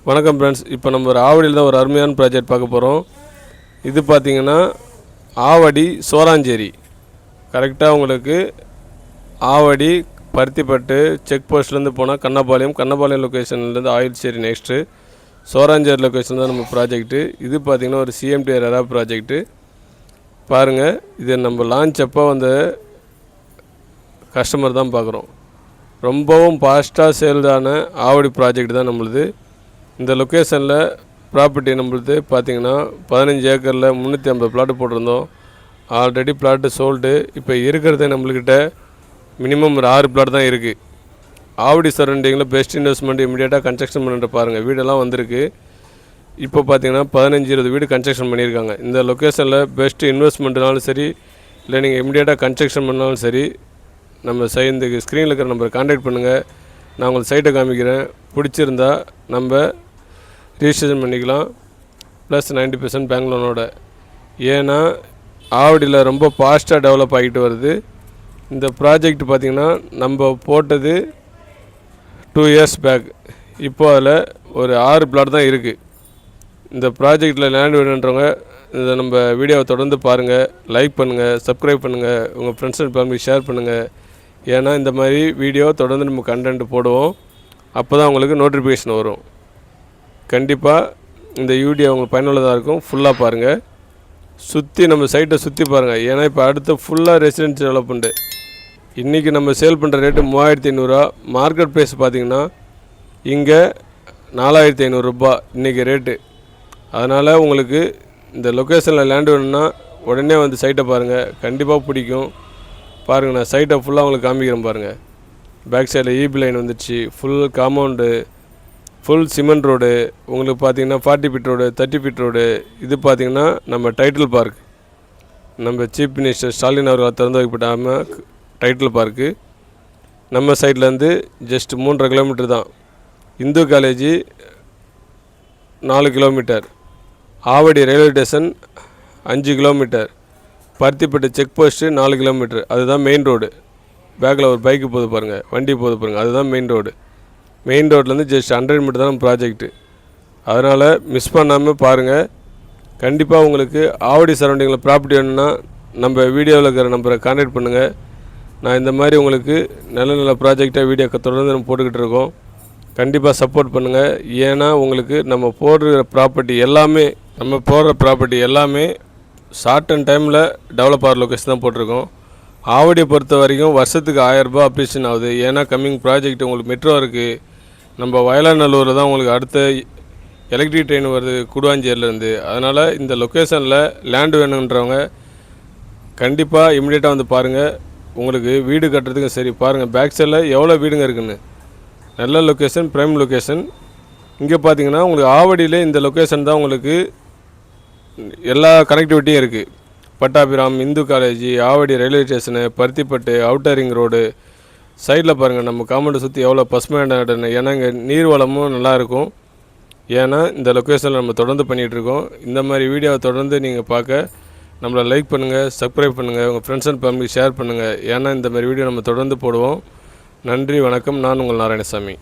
வணக்கம் ஃப்ரெண்ட்ஸ். இப்போ நம்ம ஒரு ஆவடியில் தான் ஒரு அருமையான ப்ராஜெக்ட் பார்க்க போகிறோம். இது பார்த்திங்கன்னா ஆவடி சோராஞ்சேரி. கரெக்டாக உங்களுக்கு ஆவடி பருத்திப்பட்டு செக் போஸ்ட்லேருந்து போனால் கண்ணபாளையம் லொக்கேஷன்லேருந்து ஆயில்சேரி நெக்ஸ்ட்டு சோராஞ்சேரி லொக்கேஷன் தான் நம்ம ப்ராஜெக்ட்டு. இது பார்த்திங்கன்னா ஒரு சிஎம்டி ரெரா ப்ராஜெக்ட்டு. பாருங்கள், இது நம்ம லான்ச் அப்போ வந்த கஸ்டமர் தான் பார்க்குறோம். ரொம்பவும் ஃபாஸ்ட்டாக சேல்டான ஆவடி ப்ராஜெக்ட் தான் நம்மளுது. இந்த லொக்கேஷனில் ப்ராப்பர்ட்டி நம்மளுது பார்த்திங்கன்னா 15 ஏக்கரில் 350 பிளாட்டு போட்டிருந்தோம். Already plot sold. இப்போ இருக்கிறதே நம்மள்கிட்ட மினிமம் ஒரு 6 பிளாட் தான் இருக்குது. ஆவடி சரௌண்டிங்கில் பெஸ்ட் இன்வெஸ்ட்மெண்ட் இமீடியட்டாக கன்ஸ்ட்ரக்ஷன் பண்ணிட்டு பாருங்கள். வீடெல்லாம் வந்திருக்கு. இப்போ பார்த்திங்கன்னா 15-20 வீடு கன்ஸ்ட்ரக்ஷன் பண்ணியிருக்காங்க. இந்த லொக்கேஷனில் பெஸ்ட் இன்வெஸ்ட்மெண்ட்னாலும் சரி, இல்லை நீங்கள் இமீடியட்டாக கன்ஸ்ட்ரக்ஷன் பண்ணாலும் சரி, நம்ம இந்த ஸ்க்ரீனில் இருக்கிற நம்பரை கான்டாக்ட் பண்ணுங்கள். நான் உங்களுக்கு சைட்டை காமிக்கிறேன். பிடிச்சிருந்தா நம்ம ரிஜிஸ்ட்ரேஷன் பண்ணிக்கலாம். ப்ளஸ் 90% பேங்க் லோனோட. ஏன்னா ஆவடியில் ரொம்ப ஃபாஸ்ட்டாக டெவலப் ஆகிட்டு வருது. இந்த ப்ராஜெக்ட் பார்த்திங்கன்னா நம்ம போட்டது 2 இயர்ஸ் பேக். இப்போ அதில் ஒரு 6 பிளாட் தான் இருக்குது. இந்த ப்ராஜெக்டில் லேண்ட் வேணுன்றவங்க இதை நம்ம வீடியோவை தொடர்ந்து பாருங்கள், லைக் பண்ணுங்கள், சப்ஸ்கிரைப் பண்ணுங்கள், உங்கள் ஃப்ரெண்ட்ஸ் அண்ட் ஃபேமிலி ஷேர் பண்ணுங்கள். ஏன்னா இந்த மாதிரி வீடியோ தொடர்ந்து நம்ம கண்டென்ட் போடுவோம். அப்போ தான் உங்களுக்கு நோட்டிஃபிகேஷன் வரும். கண்டிப்பாக இந்த வீடியோ உங்களுக்கு பயனுள்ளதாக இருக்கும். ஃபுல்லாக பாருங்கள். சுற்றி நம்ம சைட்டை சுற்றி பாருங்கள். ஏன்னா இப்போ அடுத்த ஃபுல்லாக ரெசிடென்சி டெவலப்மெண்ட்டு. இன்றைக்கி நம்ம சேல் பண்ணுற ரேட்டு 3500. மார்க்கெட் ப்ரைஸ் பார்த்திங்கன்னா இங்கே 4500 இன்றைக்கி ரேட்டு. அதனால் உங்களுக்கு இந்த லொக்கேஷனில் லேண்டு வேணும்னா உடனே வந்து சைட்டை பாருங்கள். கண்டிப்பாக பிடிக்கும். பாருங்கள், நான் சைட்டை ஃபுல்லாக உங்களுக்கு காமிக்கிறேன் பாருங்கள். பேக் சைடில் ஈபி லைன் வந்துடுச்சு. Full compound, full cement road. உங்களுக்கு பார்த்திங்கன்னா 40 ஃபீட் ரோடு, 30 ஃபீட் ரோடு. இது பார்த்திங்கன்னா நம்ம டைட்டில் பார்க். நம்ம சீஃப் மினிஸ்டர் ஸ்டாலின் அவர்கள் திறந்து வைக்கப்பட்ட டைட்டில் பார்க்கு. நம்ம சைட்லேருந்து ஜஸ்ட் 3.5 கிலோமீட்டர் தான். இந்து காலேஜி 4 kilometre. Avadi railway station 5 kilometre. Paruthipattu check post 4 kilometre. அதுதான் மெயின் ரோடு. பேக்கில் ஒரு பைக்கு போகுது பாருங்கள், வண்டி போகுது பாருங்கள், அதுதான் மெயின் ரோடு. மெயின் ரோட்லேருந்து ஜஸ்ட் 100 மீட்டர் தான் ப்ராஜெக்ட்டு. அதனால் மிஸ் பண்ணாமல் பாருங்கள். கண்டிப்பாக உங்களுக்கு ஆவடி சரௌண்டிங்கில் ப்ராப்பர்ட்டி வேணும்னா நம்ம வீடியோவில் இருக்கிற நம்பரை கான்டாக்ட் பண்ணுங்கள். நான் இந்த மாதிரி உங்களுக்கு நல்ல ப்ராஜெக்டாக வீடியோ தொடர்ந்து நம்ம போட்டுக்கிட்டு இருக்கோம். கண்டிப்பாக சப்போர்ட் பண்ணுங்கள். ஏன்னா உங்களுக்கு நம்ம போடுற ப்ராப்பர்ட்டி எல்லாமே ஷார்ட் அண்ட் டைமில் டெவலப் ஆகிற லொக்கேஷன் தான் போட்டிருக்கோம். ஆவடியை பொறுத்த வரைக்கும் வருஷத்துக்கு 1000 ரூபாய் அப்ரிஷன் ஆகுது. ஏன்னா கம்மிங் ப்ராஜெக்ட் உங்களுக்கு மெட்ரோ இருக்குது. நம்ம வயலாநல்லூரில் தான் உங்களுக்கு அடுத்த எலக்ட்ரிக் ட்ரெயின் வருது குடுவாஞ்சேரியிலேருந்து. அதனால் இந்த லொக்கேஷனில் லேண்டு வேணுன்றவங்க கண்டிப்பாக இமிடியேட்டாக வந்து பாருங்கள். உங்களுக்கு வீடு கட்டுறதுக்கும் சரி. பாருங்கள் பேக் சைடில் எவ்வளோ வீடுங்க இருக்குதுன்னு. நல்ல லொக்கேஷன், ப்ரைம் லொக்கேஷன். இங்கே பார்த்தீங்கன்னா உங்களுக்கு ஆவடியில் இந்த லொக்கேஷன் தான் உங்களுக்கு எல்லா கனெக்டிவிட்டியும் இருக்குது. பட்டாபிராம், இந்து காலேஜி, ஆவடி ரயில்வே ஸ்டேஷனு, பருத்திப்பட்டு, அவுட்டர் ரிங் ரோடு. சைடில் பாருங்கள் நம்ம காம்பவுண்டை சுற்றி எவ்வளோ பசுமையான இடம். ஏன்னா இங்கே நீர் வளமும் நல்லாயிருக்கும். ஏன்னா இந்த லொக்கேஷனில் நம்ம தொடர்ந்து பண்ணிகிட்ருக்கோம். இந்த மாதிரி வீடியோவை தொடர்ந்து நீங்கள் பார்க்க நம்மளை லைக் பண்ணுங்கள், சப்ஸ்கிரைப் பண்ணுங்கள், உங்கள் ஃப்ரெண்ட்ஸ் அண்ட் ஃபேமிலி ஷேர் பண்ணுங்கள். ஏன்னா இந்த மாதிரி வீடியோ நம்ம தொடர்ந்து போடுவோம். நன்றி, வணக்கம். நான் உங்கள் நாராயணசாமி.